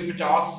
50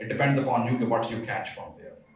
It depends upon you what you catch from there,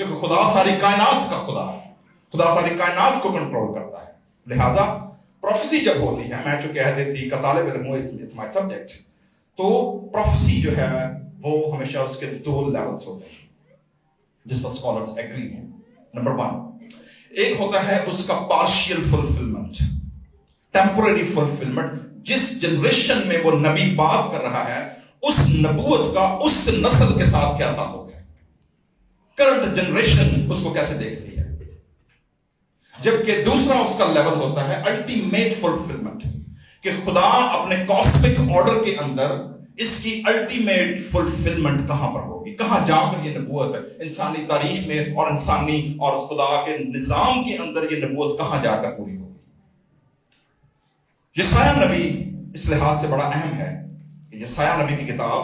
کیونکہ خدا ساری کائنات کا خدا ہے، خدا ساری کائنات کو کنٹرول کرتا ہے. لہذا پروفیسی جب ہوتی ہے، میں جو کہہ دیتی کا طالب علم ہوں، اٹس مائی سبجیکٹ، تو پروفیسی جو ہے وہ ہمیشہ اس کے دو لیولز ہوتے ہیں جس پر اسکالرز ایگری ہیں. نمبر 1، ایک ہوتا ہے اس کا پارشیل فلفلمنٹ، ٹیمپرری فلفلمنٹ. جس جنریشن میں وہ نبی بات کر رہا ہے اس نبوت کا اس نسل کے ساتھ کیا تعلق ہے، کرنٹ جنریشن اس کو کیسے دیکھتی ہے. جبکہ دوسرا اس کا لیول ہوتا ہے الٹیمیٹ فلفلمنٹ، کہ خدا اپنے کاسمک آرڈر کے اندر اس کی الٹیمیٹ فلفلمنٹ کہاں پر ہوگی، کہاں جا کر یہ نبوت انسانی تاریخ میں اور انسانی اور خدا کے نظام کے اندر یہ نبوت کہاں جا کر پوری ہوگی. یسایہ نبی اس لحاظ سے بڑا اہم ہے کہ یسایہ نبی کی کتاب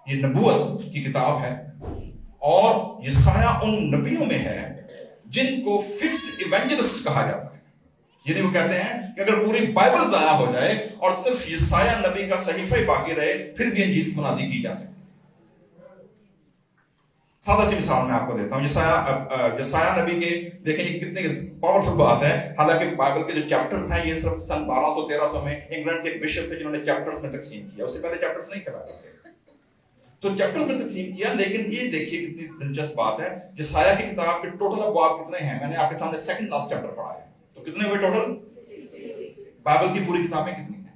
یہ نبوت کی کتاب ہے، اور یسایہ ان نبیوں میں ہے جن کو ففتھ ایونجلسٹ کہا جاتا ہے. یعنی وہ کہتے ہیں کہ اگر پوری بائبل ضائع ہو جائے اور صرف یسایہ نبی کا صحیفہ ہی باقی رہے پھر بھی انجیل منادی کی جا سکتی. سادہ سی مثال میں آپ کو دیتا ہوں. یسایہ نبی کے دیکھیں یہ کتنے پاورفل بات ہے. حالانکہ بائبل کے جو چیپٹرز ہیں یہ صرف سن 1200-1300 میں انگلینڈ کے ایک بشپ تھے جنہوں نے چیپٹرز میں تقسیم کیا. اس سے پہلے چیپٹرز نہیں کراتے تھے تو چیپٹرز میں تقسیم کیا. لیکن یہ دیکھیے کتنی دلچسپ بات ہے. یسایہ کی کتاب کے ٹوٹل ابواب کتنے ہیں؟ میں نے آپ کے سامنے سیکنڈ لاسٹ چیپٹر پڑھا ہے. تو کتنے ہوئے ٹوٹل؟ بائبل کی پوری کتابیں کتنی ہیں؟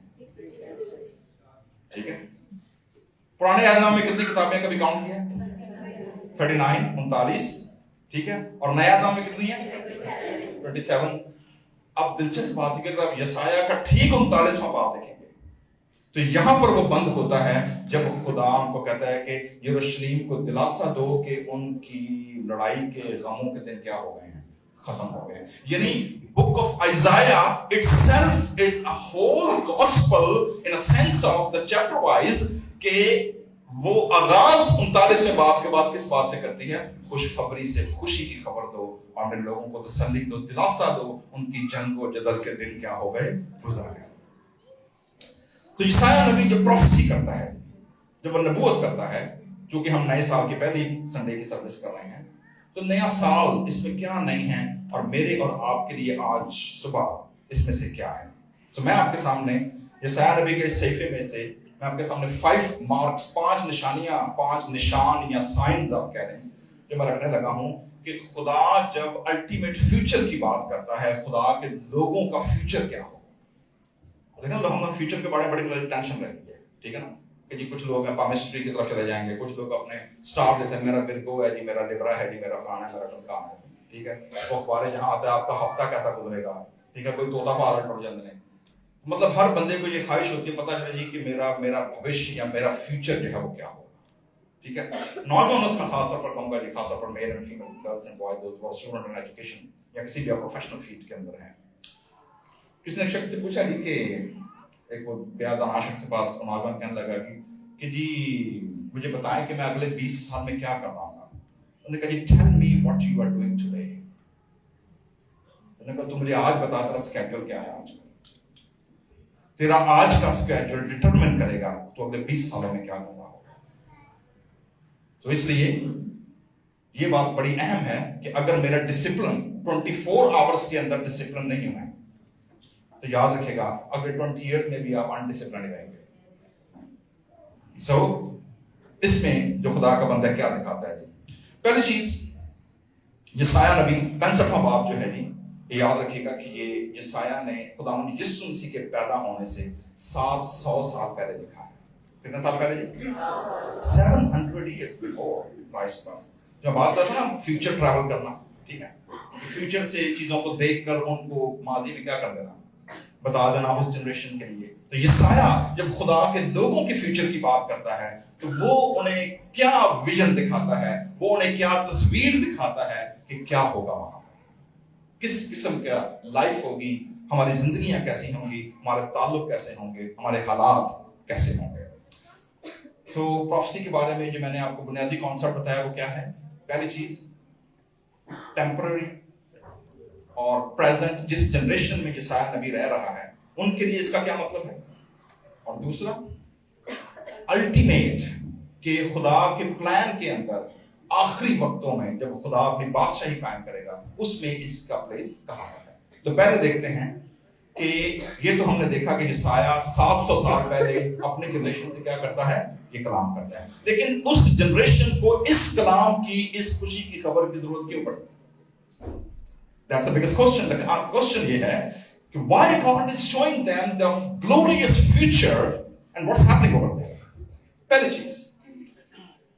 ٹھیک ہے. پرانے عہد نامے میں کتنی کتابیں کبھی کاؤنٹ کیا؟ 39. ٹھیک ہے. اور نیا عہد نامے میں کتنی ہیں؟ 27. اب دلچسپ بات ہے کہ اگر آپ یسایہ کا ٹھیک 39واں باب دیکھیں گے تو یہاں پر وہ بند ہوتا ہے جب خدا ان کو کہتا ہے کہ یروشلیم کو دلاسا دو کہ ان کی لڑائی کے غموں کے دن کیا ہو گئے ہیں، ختم ہو گئے. یعنی book of Isaiah itself is a whole gospel in a sense of the chapter wise کہ وہ آغاز 39ویں باب کے بعد کس بات سے کرتی ہے؟ خوشخبری سے. خوشی کی خبر دو اور میرے لوگوں کو تسلی دو، دلاسا دو، ان کی جنگ و جدل کے دن کیا ہو گئے، گزر گئے. تو یسایہ نبی جو پروفیسی کرتا ہے، جب وہ نبوت کرتا ہے، چونکہ ہم نئے سال کی پہلی سنڈے کی سروس کر رہے ہیں تو نیا سال اس میں کیا نہیں ہے اور میرے اور آپ کے لیے آج صبح اس میں سے کیا ہے. تو میں آپ کے سامنے یسایہ نبی کے اس صحیفے میں سے میں آپ کے سامنے 5 مارکس، 5 نشانیاں، 5 نشان یا سائنز آپ کہہ رہے ہیں جو میں رکھنے لگا ہوں کہ خدا جب الٹیمیٹ فیوچر کی بات کرتا ہے، خدا کے لوگوں کا فیوچر کیا ہو. دیکھیں ہم فیوچر کے بارے میں بڑی ٹینشن رہتی ہے، ٹھیک ہے نا، کہ جی کچھ لوگ پامسٹری کی طرف چلے جائیں گے، کچھ لوگ اپنے سٹار دیتے ہیں، میرا ورگو ہے جی، میرا لیبرا ہے جی، میرا فلانا ہے، میرا ٹمکان ہے. ٹھیک ہے. وہ اخباریں جہاں آتا ہے آپ کا ہفتہ کیسا گزرے گا. ٹھیک ہے. کوئی طوطا فارغ پڑ جاتے ہیں. مطلب ہر بندے کو یہ خواہش ہوتی ہے پتہ چلے جی کہ میرا بھوشیہ یا میرا فیوچر جو ہے وہ کیا ہوگا. ٹھیک ہے. نوجوانوں میں خاص طور پر کہوں گا جی، خاص طور پر male and female, girls and boys, those ہو اسٹوڈنٹ ان ایجوکیشن یا کسی بھی پروفیشنل فیلڈ کے اندر ہیں. کسی نے ایک شخص سے پوچھا جی کہ ایک وہ بیادان شخص کے پاس نوجوان کہنے لگا کہ جی مجھے بتائیں کہ میں اگلے 20 سال میں کیا کر رہا ہوں گا. انہوں نے کہا جی tell me what you are doing today. انہوں نے کہا تو مجھے آج بتا تیرا اسکیڈول کیا ہے. آج تیرا آج کا اسکیڈول ڈٹرمن کرے گا تو اگلے 20 سالوں میں کیا کر رہا ہوگا. تو اس لیے یہ بات بڑی اہم ہے کہ اگر میرا ڈسپلن 24 آورس کے اندر ڈسپلن نہیں ہوا تو یاد رکھے گا اگلے 20 ایئرز میں بھی آپ انڈسپلن رہیں گے. سو اس میں جو خدا کا بندہ کیا دکھاتا ہے جی، پہلی چیز یسایہ نبی 65واں باب جو ہے جی، یہ یاد رکھیے گا کہ یہ یسایہ نے خداوند یسوع مسیح کے پیدا ہونے سے 700 سال پہلے لکھا ہے. کتنے سال پہلے جی؟ 700 years before Christ birth. جو بات کرتے ہیں نا فیوچر ٹریول کرنا، ٹھیک ہے، فیوچر سے چیزوں کو دیکھ کر ان کو ماضی میں کیا کر دینا، بتا دینا اس جنریشن کے لیے. تو یسایہ جب خدا کے لوگوں کے فیوچر کی بات کرتا ہے تو وہ انہیں کیا ویژن دکھاتا ہے، وہ انہیں کیا تصویر دکھاتا ہے کہ کیا ہوگا وہاں پر، کس قسم کا لائف ہوگی، ہماری زندگیاں کیسی ہوں گی، ہمارے تعلق کیسے ہوں گے، ہمارے حالات کیسے ہوں گے. تو پروفیسی کے بارے میں جو میں نے آپ کو بنیادی کانسیپٹ بتایا وہ کیا ہے؟ پہلی چیز ٹیمپرری اور پریزنٹ، جس جنریشن میں یسایہ نبی رہ رہا ہے ان کے لیے اس کا کیا مطلب ہے. اور دوسرا الٹیمیٹ، کہ خدا کے پلان کے اندر آخری وقتوں میں جب خدا اپنی بادشاہی قائم کرے گا اس میں اس کا پلیس کہاں ہے. تو پہلے دیکھتے ہیں کہ یہ تو ہم نے دیکھا کہ یسایہ 700 سال پہلے اپنے جنریشن سے کیا کرتا ہے, یہ کلام کرتا ہے. لیکن اس جنریشن کو اس کلام کی, اس خوشی کی خبر کی ضرورت کیوں پڑتی؟ That's the biggest question. The question یہ ہے کہ why God is showing them the glorious future and what's happening over there. پہلی چیز,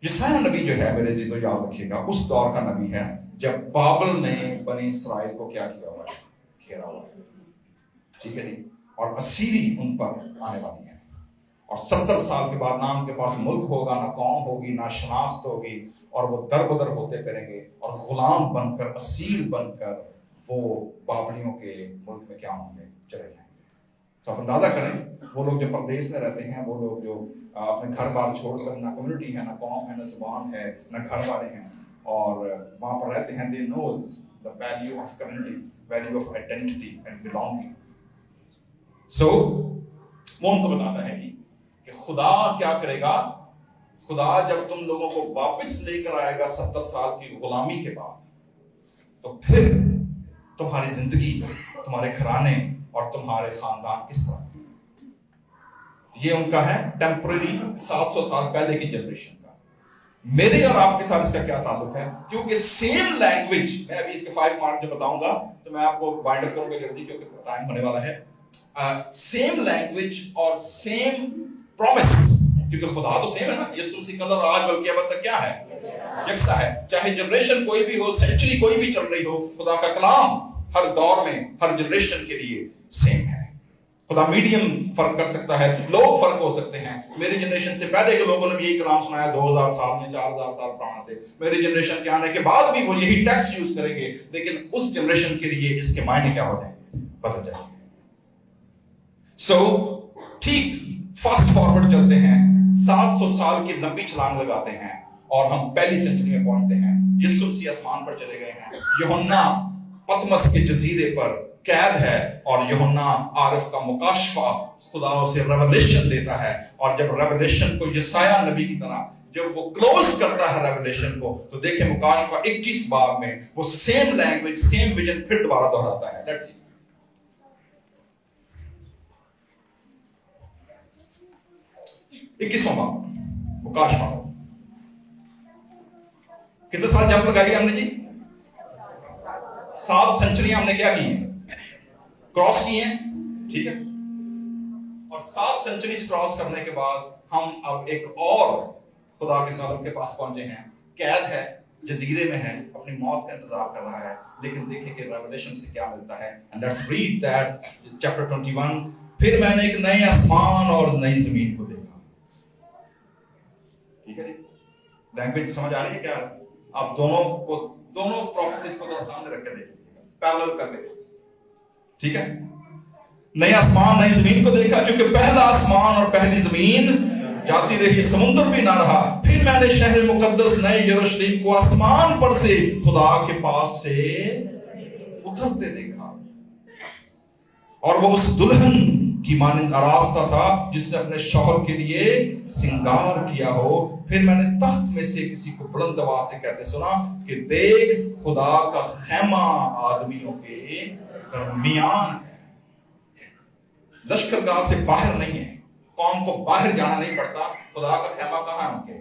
یسایہ نبی جو ہے میرے عزیزو یاد رکھیے گا, اس دور کا نبی ہے جب بابل نے بنی اسرائیل کو کیا کیا ہوا ہے, گھیرا ہوا ہے. ٹھیک ہے جی, اور اسیری ان پر آنے والی ہے, اور 70 سال کے بعد نہ ان کے پاس ملک ہوگا, نہ قوم ہوگی, نہ شناخت ہوگی, اور وہ در بدر ہوتے پھریں گے اور غلام بن کر, اسیر بن کر وہ بابلیوں کے ملک میں کیا ہوں گے, چلے جائیں گے. تو آپ اندازہ کریں وہ لوگ جو پردیس میں رہتے ہیں, وہ لوگ جو اپنے گھر بار چھوڑ کر, نہ کمیونٹی ہے, نہ قوم ہے, نہ زبان ہے, نہ گھر والے ہیں, اور وہاں پر رہتے ہیں, they knows the value of community, value of identity and belonging. So وہ ان کو بتاتا ہے کہ خدا کیا کرے گا, خدا جب تم لوگوں کو واپس لے کر آئے گا 70 سال کی غلامی کے بعد, تو پھر تمہاری زندگی, تمہارے گھرانے اور تمہارے خاندان کس طرح. یہ ان کا ہے ٹیمپرری 700 سال پہلے کی جنریشن کا. میرے اور آپ کے ساتھ اس کا کیا تعلق ہے, کیونکہ سیم لینگویج, میں ابھی اس کے 5 مارک جو بتاؤں گا تو میں آپ کو بائنڈ اپ کروں گا جلدی کیونکہ ٹائم ہونے والا ہے. سیم لینگویج اور سیم پرومس, کیونکہ خدا تو سیم ہے نا, یسوع مسیح کل اور آج بلکہ اب تک کیا ہے, یکساں ہے. چاہے جنریشن کوئی بھی ہو, سینچری کوئی بھی چل رہی ہو, خدا کا کلام ہر دور میں ہر جنریشن کے لیے سیم ہے. خدا میڈیم فرق کر سکتا ہے, لوگ فرق ہو سکتے ہیں. میری جنریشن سے پہلے کے لوگوں نے بھی یہی کلام سنایا 2000 سال میں, 4000 سال پرانا تھے. میری جنریشن کے آنے کے بعد بھی وہ یہی ٹیکسٹ یوز کریں گے, لیکن اس جنریشن کے لیے اس کے معنی کیا ہو جائیں گے, بدل جائیں گے. سو ٹھیک فاسٹ فارورڈ چلتے ہیں, 700 سال کی لمبی چھلانگ لگاتے ہیں اور ہم پہلی سینچری میں پہنچتے ہیں. یسوع مسیح آسمان پر چلے گئے ہیں. یوحنا پتمس کے جزیرے پر قید ہے, اور یوحنا عارف کا مکاشفہ خدا اسے ریویلیشن دیتا ہے, اور جب ریویلیشن کو یسایہ نبی کی طرح جب وہ کلوز کرتا ہے ریویلیشن کو, تو دیکھیں مکاشفہ 21 باب میں وہ سیم لینگویج, سیم ویژن پھر دوبارہ دہراتا ہے. لیٹس سی 21واں باب مکاشفہ. کتنے سال جمپ لگائی ہم نے جی, 7 سینچریاں ہم نے کیا کی ہیں, کراس کی ہیں. ٹھیک ہے, اور 7 سینچریز کراس کرنے کے بعد ہم اب ایک اور خدا کے ظالم کے پاس پہنچے ہیں. قید ہے, جزیرے میں ہے, اپنی موت کا انتظار کر رہا ہے. لیکن دیکھیں کہ ریویلیشن سے کیا ملتا ہے. And let's read that chapter 21. پھر میں نے ایک نئے آسمان اور نئی زمین کو دیکھا. ٹھیک ہے جی, لینگویج سمجھ آ رہی ہے کیا؟ آپ دونوں پروفیسز کو ذرا سامنے رکھ کے دیکھیں, پیرالل کر کے. ٹھیک ہے, نئے آسمان نئی زمین کو دیکھا, کیونکہ پہلا آسمان اور پہلی زمین جاتی رہی, سمندر بھی نہ رہا. پھر میں نے شہر مقدس نئے یروشلم کو آسمان پر سے خدا کے پاس سے اترتے دیکھا, اور وہ اس دلہن کی مانند آراستہ تھا جس نے اپنے شوہر کے لیے سنگار کیا ہو. پھر میں نے تخت میں سے کسی کو بلند آواز سے کہتے سنا کہ دیکھ خدا کا خیمہ آدمیوں کے درمیان ہے. لشکرگاہ سے باہر نہیں ہے, قوم کو باہر جانا نہیں پڑتا. خدا کا خیمہ کہاں ہے, ان کے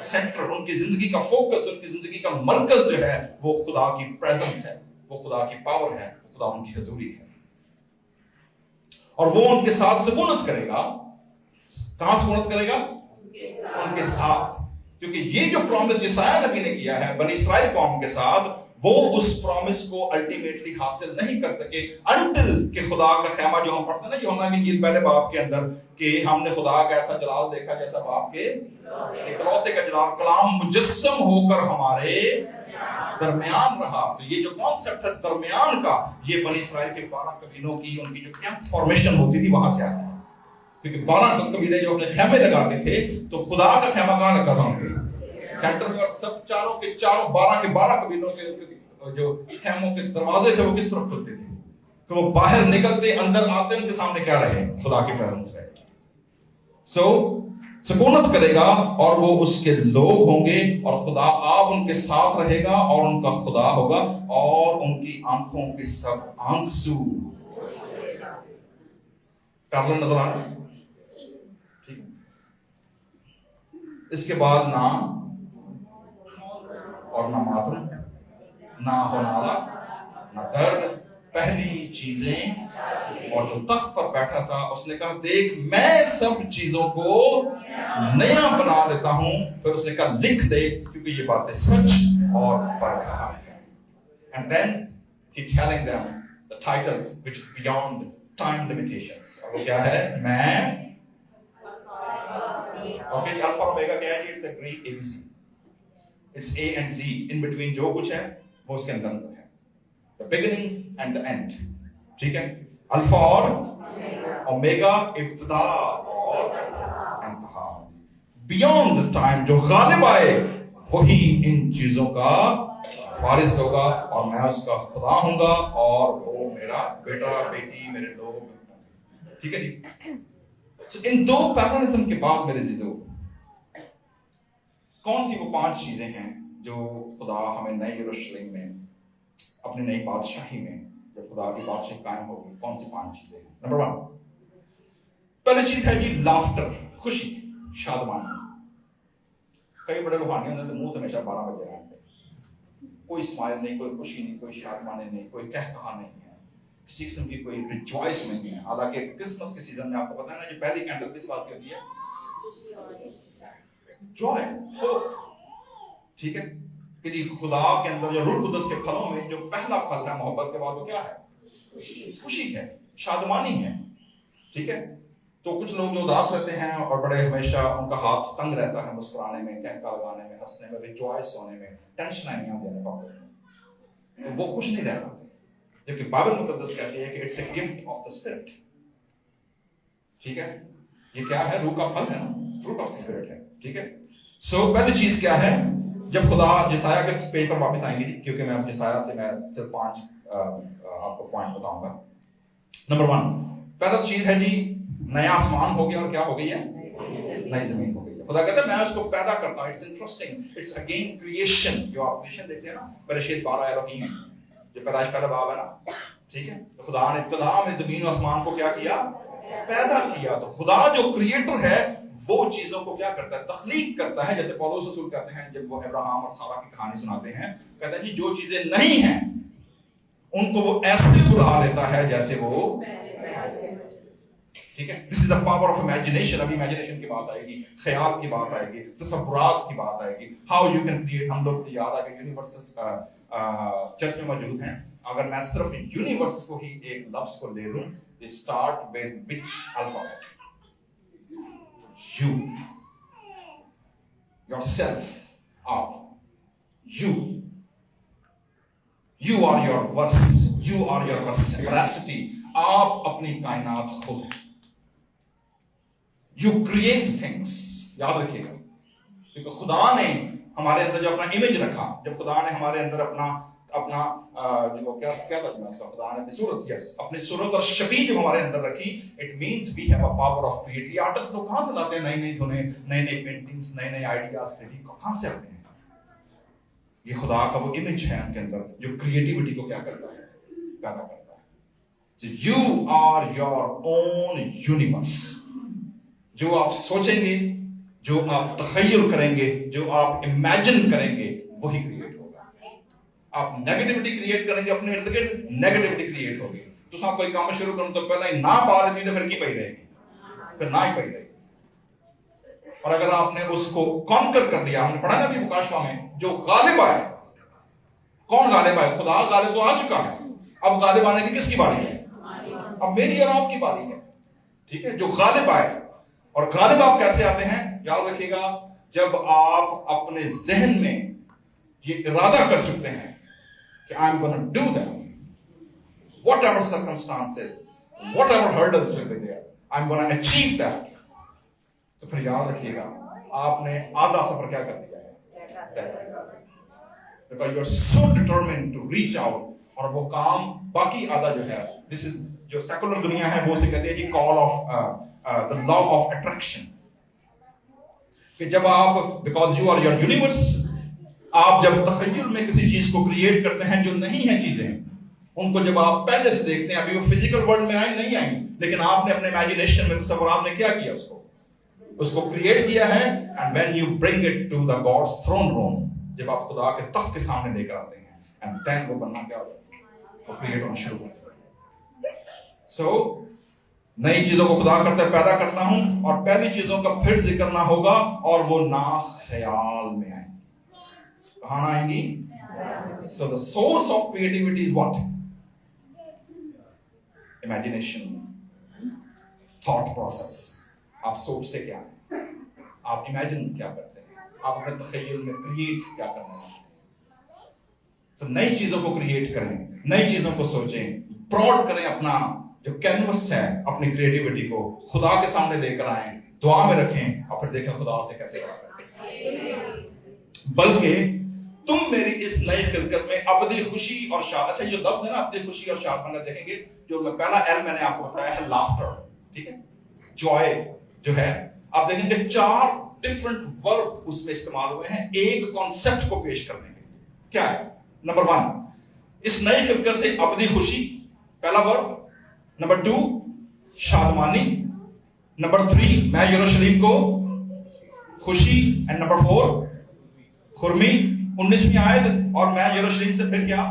سینٹر, ان کی زندگی کا فوکس, ان کی زندگی کا مرکز جو ہے وہ خدا کی پریزنس ہے, وہ خدا کی پاور ہے, خدا ان کی حضوری ہے. اور وہ ان کے ساتھ سکونت کرے گا. کہاں سکونت کرے گا, ان کے ساتھ. کیونکہ یہ جو پرومس یسایہ نبی نے کیا ہے بنی اسرائیل قوم کے ساتھ, وہ اس پرومس کو الٹیمیٹلی حاصل نہیں کر سکے انٹل کہ خدا کا خیمہ, جو ہم پڑھتے ہیں نا یوحنا کی انجیل پہلے باب کے اندر, کہ ہم نے خدا کا ایسا جلال دیکھا جیسا باپ کے اکلوتے کا جلال, کلام مجسم ہو کر ہمارے درمیان رہا. تو یہ جو کانسیپٹ ہے درمیان کا, یہ بنی اسرائیل کے 12 قبیلوں کی ان کی جو کیمپ فارمیشن ہوتی تھی وہاں سے آیا ہے. کیونکہ 12 قبیلے جو اپنے خیمے لگاتے تھے, تو خدا کا خیمہ کہاں لگا تھا, سینٹر میں, اور سب چاروں کے 12 قبیلوں کے جو خیموں کے دروازے تھے وہ کس طرف کھلتے تھے, کہ وہ باہر نکلتے اندر آتے ان کے سامنے کیا رہے, خدا کی پریزنس رہے. سو سکونت کرے گا اور وہ اس کے لوگ ہوں گے اور خدا آپ ان کے ساتھ رہے گا اور ان کا خدا ہوگا اور ان کی آنکھوں کے سب آنسو پیرلل نظر آ رہا ہے. ٹھیک. اس کے بعد نہ اور نہ ماتم، نہ ہونا والا، نہ درد. پہلی چیزیں، اور جو تخت پر بیٹھا تھا اس نے کہا دیکھ میں سب چیزوں کو نیا بنا لیتا ہوں. پھر اس نے کہا لکھ دے کیونکہ یہ باتیں سچ اور برحق ہیں. And then he telling them the titles which is beyond time limitations. اور وہ کیا ہے؟ میں اوکے جی الفا اومیگا کیا ہے جی؟ It's a Greek ABC. It's A and Z. In between جو کچھ ہے وہ اس کے اندر ہے. The beginning and the end. ٹھیک ہے. الفا اور اومیگا، ابتدا اور انتہا. بیونڈ ٹائم جو غالب آئے وہی ان چیزوں کا وارث ہوگا اور میں اس کا خدا ہوں گا اور وہ میرا بیٹا بیٹی میرے لوگ. ٹھیک ہے جی. ان دو پیرللزم کے بعد میرے عزیزو کون سی وہ 5 چیزیں ہیں جو خدا ہمیں نئے یروشلم میں اپنی نئی بادشاہی میں جب خدا کی بادشاہی قائم ہوگی کون سی 5 چیزیں ہیں؟ نمبر 1 پہلی چیز ہے جی لافٹر، خوشی، شادمانی. کئی بڑے روحانی ہوتے ہیں منہ تو ہمیشہ 12 بجے رہتے ہیں، کوئی اسمائل نہیں، کوئی خوشی نہیں، کوئی شادمانی نہیں، کوئی کہہ کہا نہیں ہے، کسی قسم کی کوئی ریجوائس نہیں ہے. حالانکہ کرسمس کے سیزن میں آپ کو پتا ہے نا جو پہلی کینڈل کس بات کی ہوتی ہے؟ Joy, hope. ٹھیک ہے کہ جی خدا کے اندر جو روح القدس کے پھلوں میں جو پہلا پھل ہے محبت کے بعد وہ کیا ہے؟ خوشی ہے، شادمانی ہے. ٹھیک ہے. تو کچھ لوگ جو اداس رہتے ہیں اور بڑے ہمیشہ ان کا ہاتھ تنگ رہتا ہے مسکرانے میں، کہکا لگانے میں، ہنسنے میں، ریجوائس ہونے میں، ٹینشن نہیں دینے پاتے، تو وہ خوش نہیں رہ پاتے. جبکہ بائبل مقدس کہتی ہے کہ it's a gift of the spirit. ٹھیک ہے. یہ کیا ہے؟ روح کا پھل ہے نا، فروٹ آف دا اسپرٹ ہے. ٹھیک ہے. سو پہلی چیز کیا ہے؟ جب خدا جسایا کے پیج پر واپس آئیں گے جی کیونکہ میں اب جسایا سے میں صرف 5 آپ کو پوائنٹ بتاؤں گا. نمبر 1 پہلا چیز ہے جی نیا آسمان ہو گیا اور کیا ہو گئی ہے؟ نئی زمین ہو گئی ہے. خدا کہتا ہے میں اس کو پیدا کرتا ہوں. It's interesting, it's again creation. جو آپ کریشن دیکھتے ہیں نا بریشید 12 الوہیم جو پیدائش پہلا باب ہے نا. ٹھیک ہے. تو خدا نے ابتدا میں زمین و آسمان کو کیا کیا؟ پیدا کیا. تو خدا جو کریٹر ہے وہ چیزوں کو کیا کرتا ہے؟ تخلیق کرتا ہے. جیسے پولس رسول کہتے ہیں جب وہ ابراہیم اور سارہ کی کہانی سناتے ہیں، کہتے ہیں جی جو چیزیں نہیں ہیں ان کو وہ ایسے بلا لیتا ہے جیسے وہ. ٹھیک ہے. دس از دا پاور آف امیجنیشن. ابھی امیجنیشن کی بات آئے گی، خیال کی بات آئے گی، تصورات کی بات آئے گی. How you can create. ہم لوگ یاد آ کہ یونیورسل چرچ میں موجود ہیں. اگر میں صرف یونیورس کو ہی ایک لفظ کو لے لوں، start with which alphabet? You, yourself are you. You are your verse. You are your veracity. آپ اپنی کائنات خود ہیں. You create things. یاد رکھیے گا کیونکہ خدا نے ہمارے اندر جو اپنا امیج رکھا، جب خدا نے ہمارے اندر اپنا جو کیا ترجمہ اس کا، خدا نے اپنی صورت، یس اپنی صورت اور شبیہ جو ہمارے اندر رکھی، it means we have a power of create. یہ آرٹسٹ لوگ کہاں سے لاتے ہیں نئی دھنیں، نئے پینٹنگز، نئے آئیڈیاز، کہاں سے آتے ہیں؟ یہ خدا کا وہ امیج ہے ان کے اندر جو کریٹیوٹی کو کیا کرتا ہے؟ پیدا کرتا ہے. So you are your own universe. جو آپ سوچیں گے، جو آپ تخیل کریں گے، جو آپ امیجن کریں گے وہی کریٹ ہوگا. آپ نیگیٹیوٹی کریٹ کریں گے اپنے ارد گرد، نیگیٹیوٹی کریٹ ہوگی. تو آپ کوئی کام شروع کروں تو پہلے ہی نہ پا لیتی تو پھر کی پئی رہے گی؟ پھر نہ ہی پئی رہے گی. اور اگر آپ نے اس کو کانکر کر دیا، ہم نے پڑھا نا ابھی مکاشفہ میں، جو غالب آئے. کون غالب آئے؟ خدا غالب تو آ چکا ہے. اب غالب آنے کی کس کی باری ہے؟ اب میری اور آپ کی باری ہے. ٹھیک ہے. جو غالب آئے. اور غالب آپ کیسے آتے ہیں؟ یاد رکھیے گا جب آپ اپنے ذہن میں یہ ارادہ کر چکتے ہیں کہ I am going to do that. Whatever circumstances, whatever hurdles will be there, I am going to achieve that. تو پھر یاد رکھیے گا آپ نے آدھا سفر کیا کر دیا ہے؟ Because you are so determined to reach out. اور وہ کام باقی آدھا جو ہے، this is جو سیکولر دنیا ہے وہ اسے کہتے ہیں جی call of the law of attraction. کہ جب آپ because you are your universe, آپ جب تخیل میں کسی چیز کو کریٹ کرتے ہیں جو نہیں ہے چیزیں، ان کو جب آپ پہلے سے دیکھتے ہیں، ابھی وہ فزیکل ورلڈ میں آئیں نہیں آئیں، لیکن آپ نے اپنے امیجنیشن میں تصورات نے کیا کیا، اس کو کریٹ کیا ہے. And when you bring it to the gods throne room, جب آپ خدا کے تخت کے سامنے لے کر آتے ہیں، اینڈ دین وہ بننا کیا ہوتا ہے، وہ کریٹ ہونا شروع ہوتا ہے. سو نئی چیزوں کو خدا کرتا ہے پیدا کرتا ہوں، اور پہلی چیزوں کا پھر ذکر نہ ہوگا اور وہ نا خیال میں آئیں. کہاں نہ آئیں گی؟ So the source of creativity is what? Imagination, thought process. آپ سوچتے کیا ہیں، آپ امیجن کیا کرتے ہیں، آپ اپنے تخیل میں کریٹ کیا کرنا ہے. تو نئی چیزوں کو کریٹ کریں، نئی چیزوں کو سوچیں، پراؤڈ کریں اپنا جو کینوس ہے، اپنی کریٹیوٹی کو خدا کے سامنے لے کر آئیں، دعا میں رکھیں، اور پھر دیکھیں خدا سے کیسے بات کرتے ہیں. بلکہ تم میری اس نئی خلقت میں ابدی خوشی اور شاد. اچھا یہ لفظ ہے نا ابدی خوشی اور شاد مندہ، دیکھیں گے جو پہلا ایل میں نے آپ کو بتایا ہے لافٹر، ٹھیک ہے، جوائے جو ہے، آپ دیکھیں گے 4 ڈفرنٹ ورب اس میں استعمال ہوئے ہیں ایک کانسیپٹ کو پیش کرنے کے. کیا ہے؟ نمبر 1 اس نئی خلقت سے ابدی خوشی، پہلا ورب. نمبر 2 شادمانی. نمبر 3 میں یروشلیم کو خوشی. And number 4 خرمی. 19ویں آیت، اور میں یروشلیم سے پھر کیا،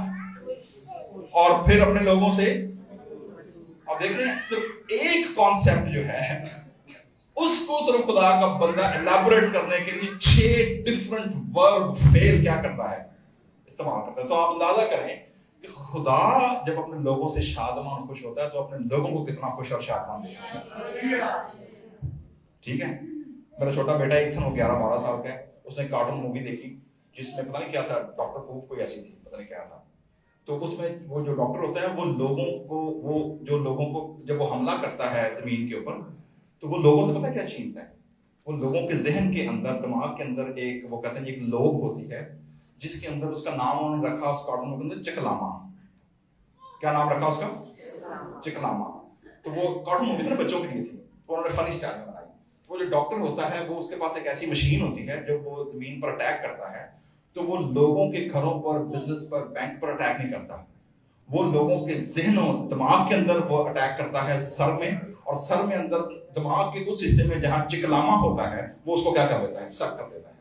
اور پھر اپنے لوگوں سے. آپ دیکھ رہے ہیں صرف ایک کانسیپٹ جو ہے اس کو صرف خدا کا بندہ الیبوریٹ کرنے کے لیے 6 ڈفرنٹ ورب فعل کیا کرتا ہے، استعمال کرتا ہے. تو آپ اندازہ کریں کہ خدا جب اپنے لوگوں سے شادمان خوش ہوتا ہے تو اپنے لوگوں کو کتنا خوش اور شادمان دیتا ہے. ٹھیک ہے، میرا چھوٹا بیٹا ایتھن، وہ 11-12 سال کا ہے، اس نے کارٹون مووی دیکھی جس میں پتہ نہیں کیا تھا، ڈاکٹر پوپ کوئی ایسی تھی، پتہ نہیں کیا تھا. تو اس میں وہ جو ڈاکٹر ہوتا ہے وہ لوگوں کو جب وہ حملہ کرتا ہے زمین کے اوپر، تو وہ لوگوں سے پتہ کیا چھینتا ہے، وہ لوگوں کے ذہن کے اندر، دماغ کے اندر ایک، وہ کہتے ہیں ایک لوب ہوتی ہے جس کے اندر اس کا نام انہوں نے رکھا اس کارٹون کے اندر چکلاما. کیا نام رکھا اس کا؟ چکلاما. تو وہ کارٹون مووی تھی نا، بچوں کے لیے تھی، تو انہوں نے فنی اسٹائل میں بنائی. وہ جو ڈاکٹر ہوتا ہے وہ اس کے پاس ایک ایسی مشین ہوتی ہے جب وہ زمین پر اٹیک کرتا ہے تو وہ لوگوں کے گھروں پر، بزنس پر، بینک پر اٹیک نہیں کرتا، وہ لوگوں کے ذہن و دماغ کے اندر وہ اٹیک کرتا ہے سر میں، اور سر میں اندر دماغ کے اس حصے میں جہاں چکلاما ہوتا ہے وہ اس کو کیا کر دیتا ہے، سک کر دیتا ہے.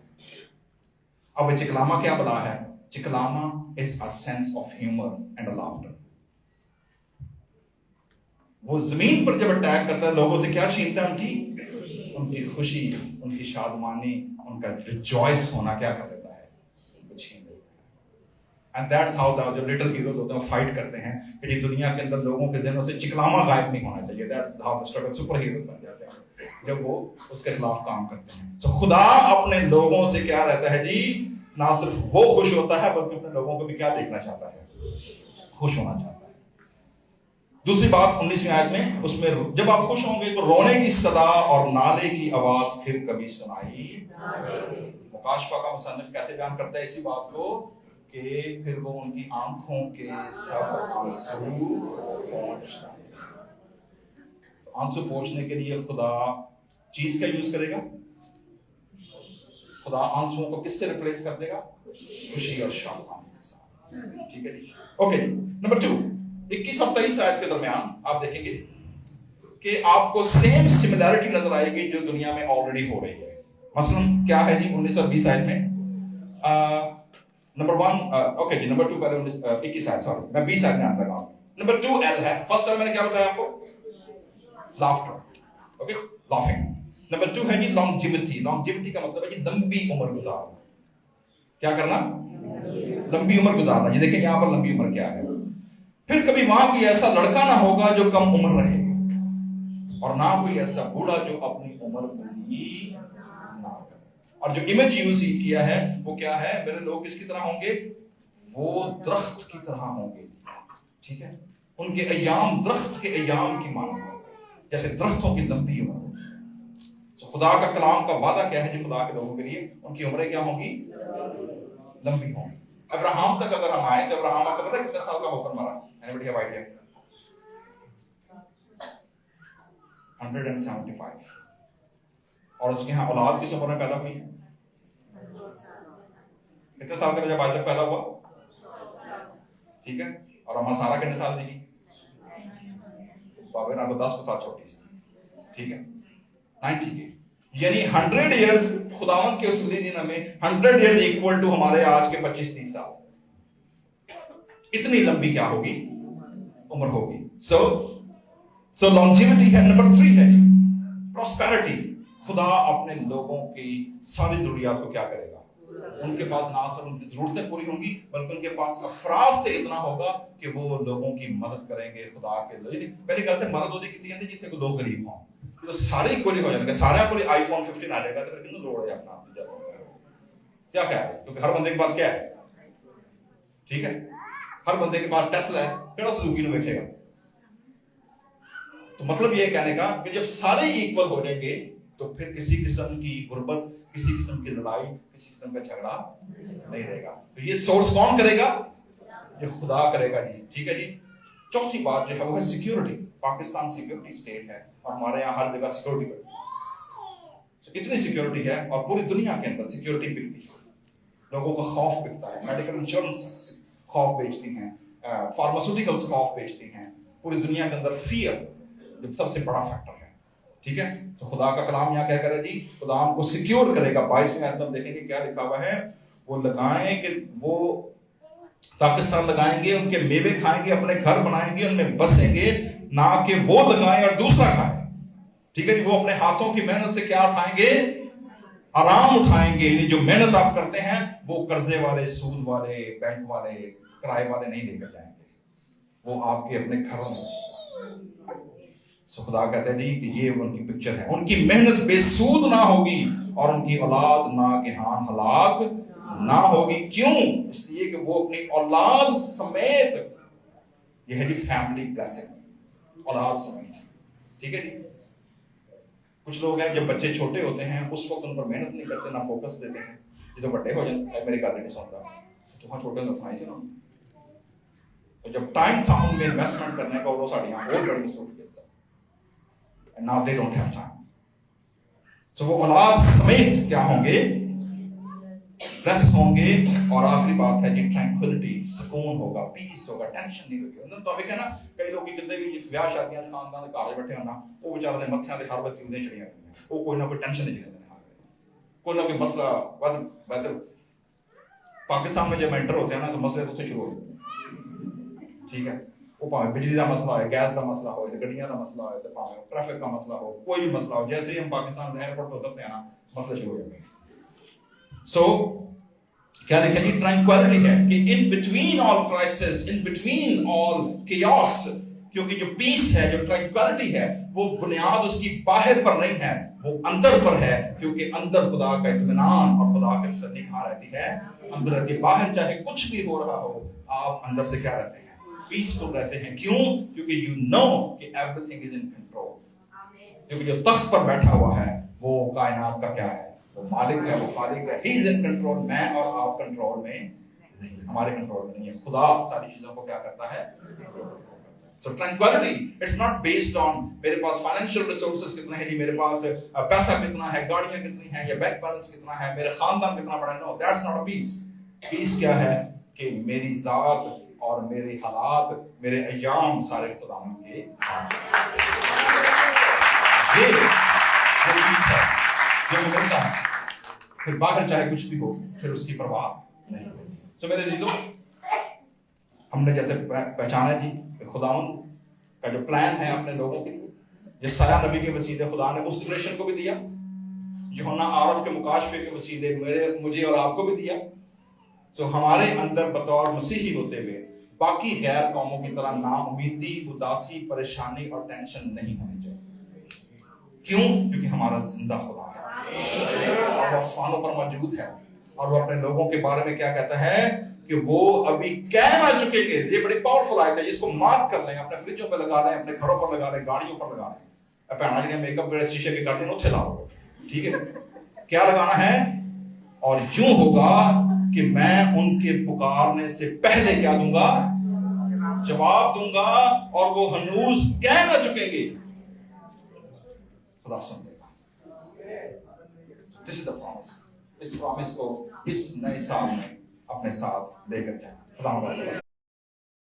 اب یہ چکلاما کیا بلا ہے؟ چکلاما is a sense of humor and a laughter. وہ زمین پر جب اٹیک کرتا ہے لوگوں سے کیا چھینتا ہے، ان کی خوشی، ان کی شادمانی، ان کا ریجوائس ہونا کیا کر دیتا ہے، ان کو چھین دیتا ہے. And that's how the جو little heroes ہوتے ہیں وہ فائٹ کرتے ہیں کہ یہ دنیا کے اندر لوگوں کے ذہنوں سے چکلاما غائب نہیں ہونا چاہیے. That's how the struggle superheroes بن جاتے ہیں جب وہ اس کے خلاف کام کرتے ہیں. So خدا اپنے لوگوں سے کیا رہتا ہے جی، نہ صرف وہ خوش ہوتا ہے بلکہ اپنے لوگوں کو بھی کیا دیکھنا چاہتا ہے، خوش ہونا چاہتا ہے. دوسری بات 19ویں آیت میں، اس میں جب آپ خوش ہوں گے تو رونے کی صدا اور نالے کی آواز پھر کبھی سنائی. مکاشفہ کا مصنف کیسے بیان کرتا ہے اسی بات کو کہ پھر وہ ان کی آنکھوں کے سب آنسو پوچھتا ہے. آنسو پوچھنے کے لیے خدا چیز کا یوز کرے گا، خدا آنسوؤں کو کس سے ریپلیس کر دے گا؟ خوشی اور شادمانی کے ساتھ. ٹھیک ہے جی، اوکے جی. نمبر 2 21 اور 23 آیت کے درمیان آپ دیکھیں گے کہ آپ کو سیم سملیرٹی نظر آئے گی جو دنیا میں آلریڈی ہو رہی ہے. مثلا کیا ہے جی 19 اور 20 آیت میں، نمبر 1 اوکے جی، نمبر 2 پہلے 21 آیت، سوری میں 20 آیت میں آتا ہوں. نمبر 2 ایل ہے. فرسٹ ایل میں نے کیا بتایا آپ کو؟ Laughter, okay, laughing. نمبر 2 ہے جی لانگجیوٹی. لانگجیوٹی کا مطلب ہے جی لمبی عمر گزارنا. کیا کرنا؟ لمبی عمر گزارنا. جی دیکھیں یہاں پر لمبی عمر کیا ہے. پھر کبھی وہاں کوئی ایسا لڑکا نہ ہوگا جو کم عمر رہے، اور نہ کوئی ایسا بوڑھا جو اپنی عمر پوری نہ کرے. اور جو امیج یوز کیا ہے وہ کیا ہے؟ میرے لوگ کس کی طرح ہوں گے؟ وہ درخت کی طرح ہوں گے. ٹھیک ہے، ان کے ایام درخت کے ایام کی مانند ہوں گے، جیسے درختوں کی لمبی عمر. خدا کا کلام کا وعدہ کیا ہے جو خدا کے لوگوں کے لیے؟ ان کی عمریں کیا ہوں گی؟ لمبی ہوں گی. ابراہم تک اگر ہم آئیں تو ابراہم کا پتہ کتنے سال کا ہو کر مرا؟ Anybody have idea? 175. اور اس کے ہاں اولاد کس عمر میں پیدا ہوئی ہے؟ کتنے سال کا جب آئزک پیدا ہوا؟ ٹھیک ہے. اور اما سارا کتنے سال دی؟ بابا آپ کو 10 سال چھوٹی سی. ٹھیک ہے. 90 کے یعنی 100 ایئرز خداوند کے اس ملینیم میں 100 ایئرز اکول ٹو ہمارے آج کے 25-30 سال. اتنی لمبی کیا ہوگی؟ عمر ہوگی. سو لانجیوٹی ہے. نمبر 3 ہے پراسپیرٹی. خدا اپنے لوگوں کی ساری ضروریات کو کیا کرے گا؟ ان کے پاس نہ صرف ان کی ضرورتیں پوری ہوں گی بلکہ ان کے پاس افراد سے اتنا ہوگا کہ وہ لوگوں کی مدد کریں گے. خدا کے پہلے کہتے ہیں مدد ہوتی کتنی ہے جتنے کو لوگ غریب ہوں تو سارے کوئی ہو جائیں گے. سارے کوئی آئی فون 15 آ جائے گا تو پھر کتنا لوڑ ہے اپنا کیا خیال ہے؟ کیونکہ ہر بندے کے پاس کیا ہے؟ ٹھیک ہے. ہر بندے کے پاس ٹیسلا ہے پھر سوزوکی نو دیکھے گا. تو مطلب یہ کہنے کا کہ جب سارے ایکول ہو جائیں گے تو پھر کسی قسم کی غربت, کسی قسم کی لڑائی, کسی قسم کا جھگڑا نہیں رہے گا. تو یہ سورس کون کرے گا؟ یہ خدا کرے گا جی. ٹھیک ہے جی. چوتھی بات جو ہے وہ ہے سیکیورٹی. پاکستان سیکیورٹی اسٹیٹ ہے اور ہمارے یہاں ہر جگہ سیکیورٹی اتنی سیکیورٹی ہے اور پوری دنیا کے اندر سیکیورٹی بکتی ہے. لوگوں کا خوف بکتا ہے. میڈیکل انشورنس خوف بیچتی ہیں, فارماسیوٹیکلس خوف بیچتی ہیں. پوری دنیا کے اندر فیئر جو سب سے بڑا فیکٹر ہے. ٹھیک ہے. تو خدا کا کلام یہاں کیا کرے جی؟ خدا ہم کو سیکیور کرے گا. 22ویں آیت میں ہم دیکھیں گے کیا لکھا ہوا ہے. وہ لگائیں کہ وہ پاکستان لگائیں گے, ان کے میوے کھائیں گے, اپنے گھر بنائیں گے, ان میں بسیں گے, نہ کہ وہ لگائیں اور دوسرا کھائیں. ٹھیک ہے جی. وہ اپنے ہاتھوں کی محنت سے کیا اٹھائیں گے؟ آرام اٹھائیں گے. یعنی جو محنت آپ کرتے ہیں وہ قرضے والے, سود والے, بینک والے, کرائے والے نہیں لے کر جائیں گے, وہ آپ کے اپنے گھروں میں. سو خدا کہتے ہیں جی کہ یہ ان کی پکچر ہے. ان کی محنت بے سود نہ ہوگی اور ان کی اولاد ناگہان ہلاک نہ ہوگی. کیوں؟ اس لیے کہ وہ اپنی اولاد سمیت, یہ ہے جی فیملی بلیسنگ, اولاد سمیت. ٹھیک ہے جی. کچھ لوگ ہیں جب بچے چھوٹے ہوتے ہیں اس وقت ان پر محنت نہیں کرتے, نہ فوکس دیتے ہیں. یہ تو بڑے ہو جائیں میرے گھر نہیں سنتا تو وہاں چھوٹے نہ سنائی سے نا. تو جب ٹائم تھا ان میں انویسٹمنٹ کرنے کا وہ ساڑیاں اور بڑی مصروفیت سے now they don't have time. So وہ اولاد سمیت کیا ہوں گے؟ ریسٹ ہوں گے. اور آخری بات ہے جی ٹرینکولیٹی, سکون ہوگا, پیس ہوگا, ٹینشن نہیں ہوگی. تو ابھی کہنا کئی لوگ کتنے بھی بیاہ شادیاں خاندان کے گھر بیٹھے ہونا وہ بیچارے دے متھیاں تے ہر وقت چیزیں چڑیاں وہ کوئی نہ کوئی ٹینشن نہیں لیتے, کوئی نہ کوئی مسئلہ. ویسے پاکستان میں جب انٹر ہوتے ہیں نا تو مسئلے تو سے شروع ہوتے ہیں. ٹھیک ہے. وہ پاویں بجلی کا مسئلہ ہے, گیس کا مسئلہ ہو, گڈیاں کا مسئلہ ہو, پاویں ٹریفک کا مسئلہ ہو, کوئی بھی مسئلہ ہو, جیسے ہی ہم پاکستان سے ایئرپورٹ پہ اترتے ہیں نا مسئلہ شروع ہو جاتے ہیں. سو کیا لکھا جی؟ ٹرانکویلٹی ہے کہ in between all crisis, in between all chaos. کیونکہ جو پیس ہے, جو ٹرانکویلٹی ہے, وہ بنیاد اس کی باہر پر نہیں ہے, وہ اندر پر ہے. کیونکہ اندر خدا کا اطمینان اور خدا کی تسلی کہاں رہتی ہے؟ اندر رہتی ہے. باہر چاہے کچھ بھی ہو رہا ہو آپ اندر سے کیا رہتے ہیں؟ پیسفل رہتے ہیں. کیوں؟ کیونکہ یو نو کہ every thing is in control. کیونکہ جو تخت پر بیٹھا ہوا ہے وہ کائنات کا کیا ہے؟ وہ مالک ہے, وہ خالق ہے. ہی از ان کنٹرول. میں اور آپ کنٹرول میں نہیں, ہمارے کنٹرول میں نہیں ہے. خدا ساری چیزوں کو کیا کرتا ہے؟ So tranquility, it's not based on میرے پاس financial resources کتنے ہیں جی, میرے پاس پیسہ کتنا ہے, گاڑیاں کتنی ہیں, یا بینک بیلنس کتنا ہے, میرے خاندان کتنا بڑا ہے. No, that's not a peace. Peace کیا ہے؟ کہ میری ذات اور میرے حالات, میرے ایام سارے خداوند کے یہ پیس ہے جو ملتا ہے. پھر باہر چاہے کچھ بھی ہو پھر اس کی پرواہ نہیں. تو میرے عزیزو, ہم نے جیسے پہچانا جی کہ خداوند کا جو پلان ہے اپنے لوگوں کے لیے, یہ سایہ نبی کے وسیلے خدا نے اس جنریشن کو بھی دیا, یوحنا عارف کے مکاشفے کے وسیلے مجھے اور آپ کو بھی دیا. تو ہمارے اندر بطور مسیحی ہوتے ہوئے باقی غیر قوموں کی طرح نا امیدی, اداسی, پریشانی اور ٹینشن نہیں ہونی چاہیے. کیوں؟ کیونکہ ہمارا زندہ خدا ہے اور وہ آسمانوں پر موجود ہے, اور وہ اپنے لوگوں کے بارے میں کیا کہتا ہے کہ وہ ابھی کہہ نہ چکے گے. یہ بڑی پاورفل آیت ہے, جس کو مارک کر لیں, اپنے فریجوں پہ لگا لیں, اپنے گھروں پر لگا لیں, گاڑیوں پر لگا لیں. پہنا جی میک اپ کے شیشے کے کر دیں اتنے لاؤ. ٹھیک ہے. کیا لگانا ہے؟ اور یوں ہوگا کہ میں ان کے پکارنے سے پہلے کیا دوں گا؟ جواب دوں گا, اور وہ ہنوز کہہ نہ چکیں گے, خدا سن لے گا. دس از دا پرومس. اس پرومس کو اس نئے سال میں اپنے ساتھ لے کر جائیں. خدا حافظ.